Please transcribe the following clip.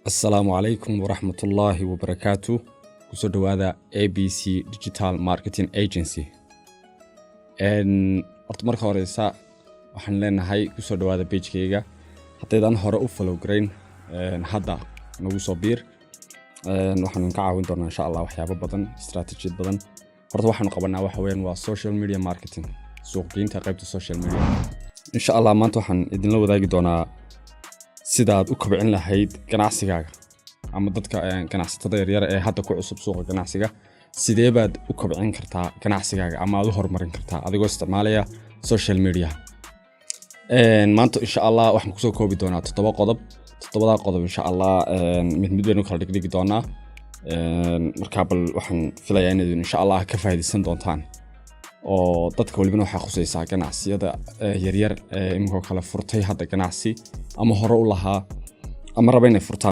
السلام عليكم ورحمة الله وبركاته. كسر هذا ABC Digital Marketing Agency. أرتمر خارجة وحن لنا هاي كسر هذا page كيجا حتى إذا نهار أفلو جرين هذا نو صبير وحن نكعون دورنا إن شاء الله وحياة بدن استراتيجية بدن. برضو وحن قبلنا وحوين وسوشيال ميديا ماركتينج سوقين تقريبا السوشيال ميديا إن شاء الله ما نتوحن إذن لو ذاك دونا sidaad u kobcin lahayd ganacsigaaga ama dadka ganacsatada yaryar ee hadda ku cusub suuqa ganacsiga sidee baad u kobcin kartaa ganacsigaaga ama aad u horumarin kartaa adigoo isticmaalaya social media maanta insha Allah waxaan ku soo koobi doonaa 7 qodob insha Allah mid baynu kala dhigdhigi doonaa marka bal waxaan filayaa inaad insha Allah ka faa'iideysan doontaan oo dadka walibana waxa khusaysaa ganacsiyada yaryar imiko kala furtay hadda ganacsi ama hore u lahaa ama raba inay furtaan